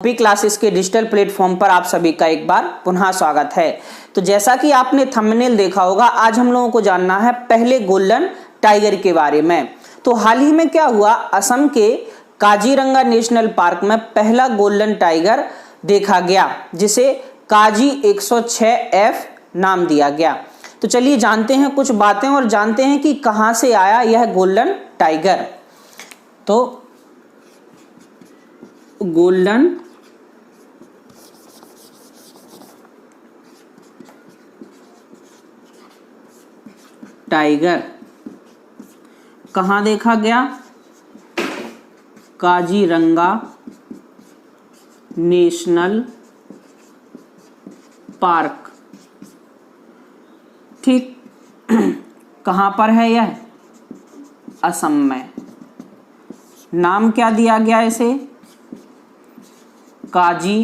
P classes के digital platform पर आप सभी का एक बार पुनः स्वागत है। तो जैसा कि आपने थंबनेल देखा होगा, आज हम लोगों को जानना है पहले गोल्डन टाइगर के बारे में। तो हाल ही में क्या हुआ, असम के काजीरंगा नेशनल पार्क में पहला गोल्डन टाइगर देखा गया, जिसे काजी 106F नाम दिया गया। तो चलिए जानते हैं कुछ बातें और जानते हैं कि कहां से आया यह गोल्डन टाइगर। तो गोल्डन टाइगर कहां देखा गया? Kaziranga national park. ठीक, कहां पर है यह? असम में। नाम क्या दिया गया इसे? काजी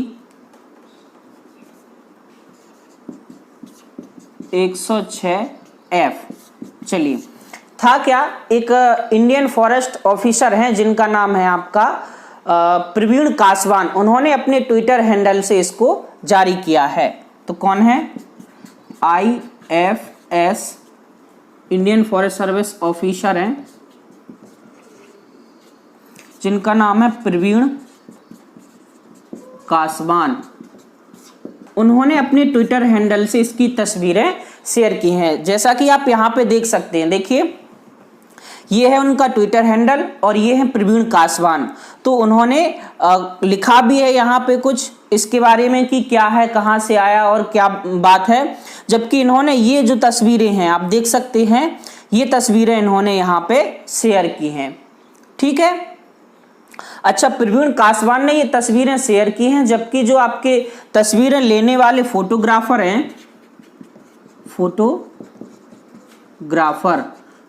106F। चलिए, था क्या, एक इंडियन फॉरेस्ट ऑफिसर हैं जिनका नाम है आपका प्रवीण कासवान। उन्होंने अपने ट्विटर हैंडल से इसको जारी किया है। तो कौन है? IFS Indian forest service officer हैं जिनका नाम है प्रवीण कासवान। उन्होंने अपने ट्विटर हैंडल से इसकी तस्वीरें शेयर की हैं, जैसा कि आप यहां पे देख सकते हैं। देखिए, ये है उनका ट्विटर हैंडल और ये है प्रवीण कासवान। तो उन्होंने लिखा भी है यहाँ पे कुछ इसके बारे में कि क्या है, कहाँ से आया और क्या बात है। जबकि इन्होंने ये जो तस्वीरें हैं आप देख सकते हैं, ये तस्वीरें इन्होंने यहाँ पे शेयर की हैं। ठीक है, अच्छा, प्रवीण कासवान ने ये तस्वीरें शेयर की हैं, जबकि जो आपके तस्वीरें लेने वाले फोटोग्राफर हैं,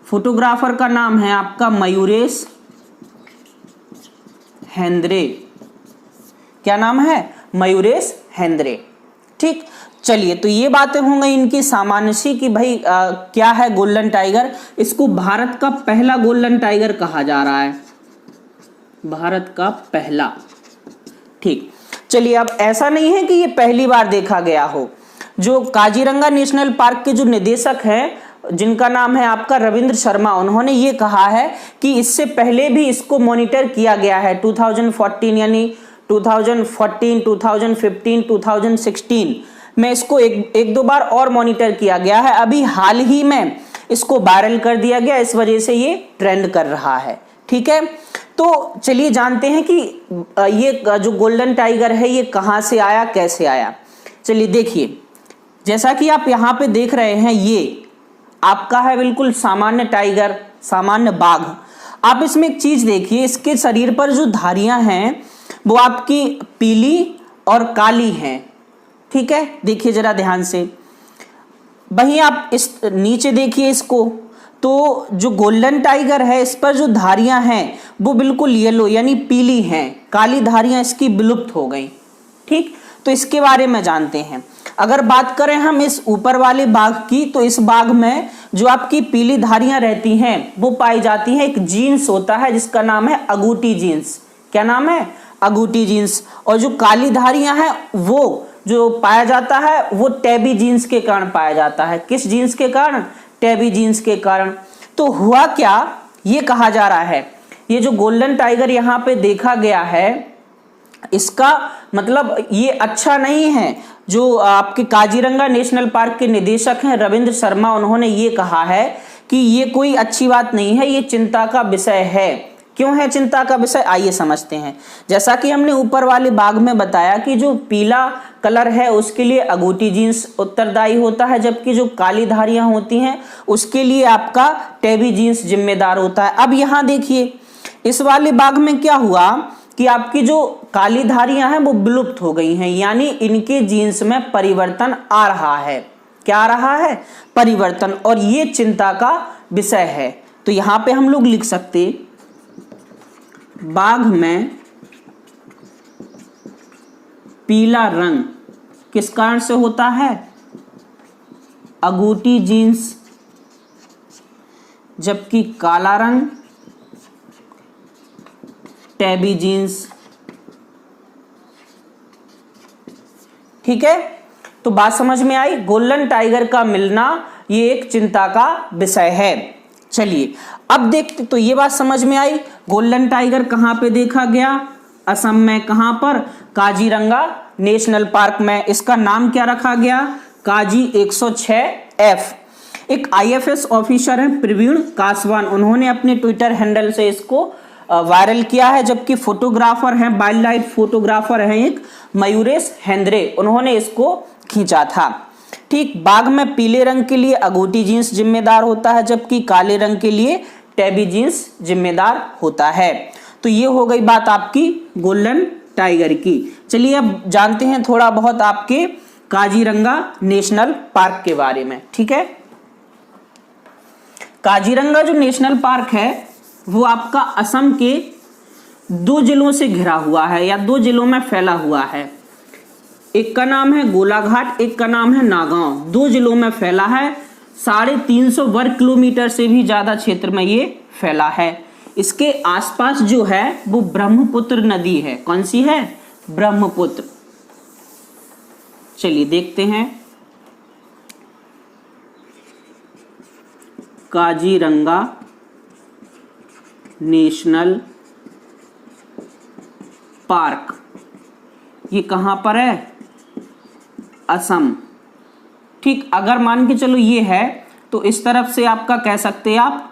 फोटोग्राफर का नाम है आपका मयूरेश हेंद्रे। क्या नाम है? मयूरेश हेंद्रे। ठीक, चलिए, तो ये बातें हो गई इनकी सामान्य सी कि भाई क्या है गोल्डन टाइगर। इसको भारत का पहला गोल्डन टाइगर कहा जा रहा है, भारत का पहला। ठीक, चलिए, अब ऐसा नहीं है कि ये पहली बार देखा गया हो। जो काजीरंगा नेशनल पार्क के जो निदेशक हैं, जिनका नाम है आपका रविंद्र शर्मा, उन्होंने ये कहा है कि इससे पहले भी इसको मॉनिटर किया गया है 2014, यानी 2014, 2015, 2016 में इसको एक दो बार और मॉनिटर किया गया है। अभी हाल ही में इसको वायरल कर दिया गया, इस वजह से ये ट्रेंड कर रहा है। ठीक है, तो चलिए जानते हैं कि ये जो गोल्डन टाइगर है ये कहां से आया, कैसे आया। चलिए देखिए, जैसा कि आप यहां पे देख रहे हैं, ये आपका है बिल्कुल सामान्य टाइगर, सामान्य बाघ। आप इसमें एक चीज देखिए, इसके शरीर पर जो धारियां हैं वो आपकी पीली और काली हैं। ठीक है, देखिए जरा ध्यान से। वहीं आप इस नीचे देखिए इसको, तो जो गोल्डन टाइगर है इस पर जो धारियां हैं वो बिल्कुल येलो यानी पीली हैं, काली धारियां इसकी विलुप्त हो गई। ठीक, तो इसके बारे में जानते हैं। अगर बात करें हम इस ऊपर वाले बाघ की, तो इस बाघ में जो आपकी पीली धारियां रहती हैं वो पाई जाती हैं। एक जीन्स होता है जिसका नाम है अगूटी जीन्स। क्या नाम है? अगूटी जीन्स। और जो काली धारियां हैं वो जो पाया जाता है वो टैबी जीन्स के कारण पाया जाता है। किस जीन्स के कारण? टैबी जीन्स के कारण। तो हुआ क्या, ये कहा जा रहा है, ये जो गोल्डन टाइगर यहाँ पे देखा गया है, इसका मतलब ये अच्छा नहीं है। जो आपके काजीरंगा नेशनल पार्क के निदेशक हैं रविंद्र शर्मा, उन्होंने ये कहा है कि ये कोई अच्छी बात नहीं है, ये चिंता का विषय है। क्यों है चिंता का विषय? आइए समझते हैं। जैसा कि हमने ऊपर वाले बाघ में बताया कि जो पीला कलर है उसके लिए अगूटी जीन्स उत्तरदायी होता है, जबकि जो काली धारियां होती हैं उसके लिए आपका टैबी जीन्स जिम्मेदार होता है। अब यहाँ देखिए, इस वाले बाघ में क्या हुआ कि आपकी जो काली धारियां हैं वो विलुप्त हो गई हैं, यानी इनके जीन्स में परिवर्तन आ रहा है। क्या आ रहा है? परिवर्तन। और ये चिंता का विषय है। तो यहां पे हम लोग लिख सकते, बाघ में पीला रंग किस कारण से होता है? अगूटी जीन्स। जबकि काला रंग टैबी जीन्स। ठीक है, तो बात समझ में आई। गोल्डन टाइगर का मिलना ये एक चिंता का विषय है। चलिए अब देखते, तो ये बात समझ में आई। गोल्डन टाइगर कहाँ पे देखा गया? असम में। कहाँ पर? काजीरंगा नेशनल पार्क में। इसका नाम क्या रखा गया? काजी 106F। एक IFS ऑफिसर है प्रवीण कासवान, उन्होंने अपने ट्विटर हैंडल से इसको वायरल किया है। जबकि फोटोग्राफर हैं, वाइल्ड लाइफ फोटोग्राफर हैं एक मयूरेश हेंद्रे, उन्होंने इसको खींचा था। ठीक, बाघ में पीले रंग के लिए अगूटी जींस जिम्मेदार होता है, जबकि काले रंग के लिए टैबी जींस जिम्मेदार होता है। तो ये हो गई बात आपकी गोल्डन टाइगर की। चलिए अब जानते हैं थोड़ा बहुत आपके काजीरंगा नेशनल पार्क के बारे में। ठीक है, काजीरंगा जो नेशनल पार्क है वो आपका असम के 2 जिलों से घिरा हुआ है या 2 जिलों में फैला हुआ है। एक का नाम है गोलाघाट, एक का नाम है नागांव। 2 जिलों में फैला है। 350 वर्ग किलोमीटर से भी ज्यादा क्षेत्र में ये फैला है। इसके आसपास जो है वो ब्रह्मपुत्र नदी है। कौन सी है? ब्रह्मपुत्र। चलिए देखते हैं काजीरंगा नेशनल पार्क ये कहां पर है? असम। ठीक, अगर मान के चलो ये है तो इस तरफ से आपका कह सकते हैं आप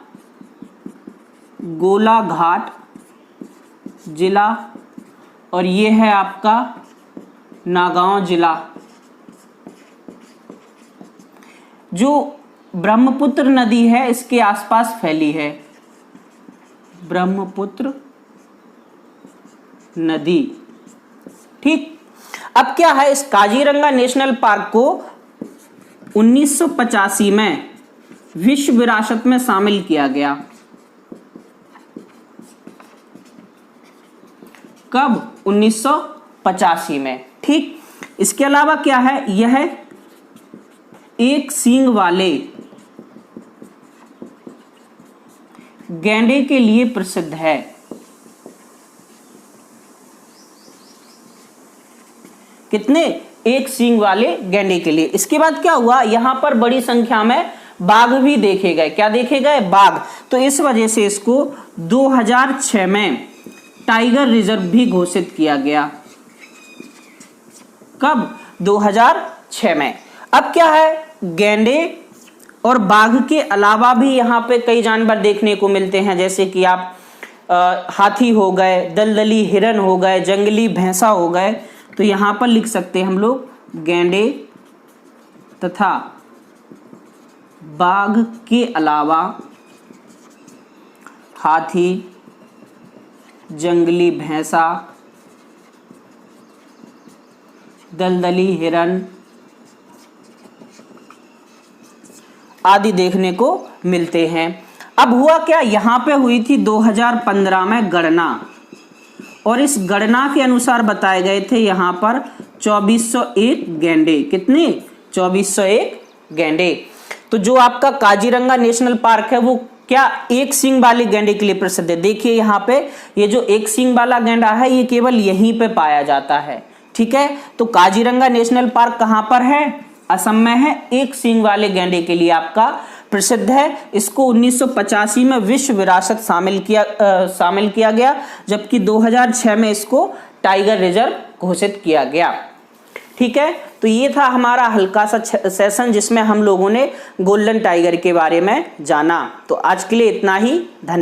गोलाघाट जिला, और ये है आपका नागांव जिला। जो ब्रह्मपुत्र नदी है इसके आसपास फैली है, ब्रह्मपुत्र नदी। ठीक, अब क्या है, इस काजीरंगा नेशनल पार्क को 1985 में विश्व विरासत में शामिल किया गया। कब? 1985 में। ठीक, इसके अलावा क्या है, यह एक सींग वाले गैंडे के लिए प्रसिद्ध है। कितने? एक सींग वाले गैंडे के लिए। इसके बाद क्या हुआ, यहां पर बड़ी संख्या में बाघ भी देखे गए। क्या देखे गए? बाघ। तो इस वजह से इसको 2006 में टाइगर रिजर्व भी घोषित किया गया। कब? 2006 में। अब क्या है, गैंडे और बाघ के अलावा भी यहाँ पे कई जानवर देखने को मिलते हैं, जैसे कि आप हाथी हो गए, दलदली हिरन हो गए, जंगली भैंसा हो गए। तो यहाँ पर लिख सकते हैं हम लोग गैंडे तथा बाघ के अलावा हाथी, जंगली भैंसा, दलदली हिरन आदि देखने को मिलते हैं। अब हुआ क्या, यहां पे हुई थी 2015 में गणना, और इस गणना के अनुसार बताए गए थे यहां पर 2401 गैंडे। कितने? 2401 गैंडे। तो जो आपका काजीरंगा नेशनल पार्क है वो क्या एक सींग वाले गैंडे के लिए प्रसिद्ध है। देखिए यहाँ पे ये जो एक सींग वाला गैंडा है ये केवल यहीं पे पाया जाता है। ठीक है, तो काजीरंगा नेशनल पार्क कहाँ पर है? असम में है। एक सींग वाले गैंडे के लिए आपका प्रसिद्ध है। इसको 1985 में विश्व विरासत शामिल किया गया, जबकि 2006 में इसको टाइगर रिजर्व घोषित किया गया। ठीक है, तो ये था हमारा हल्का सा सेशन जिसमें हम लोगों ने गोल्डन टाइगर के बारे में जाना। तो आज के लिए इतना ही। धन्यवाद।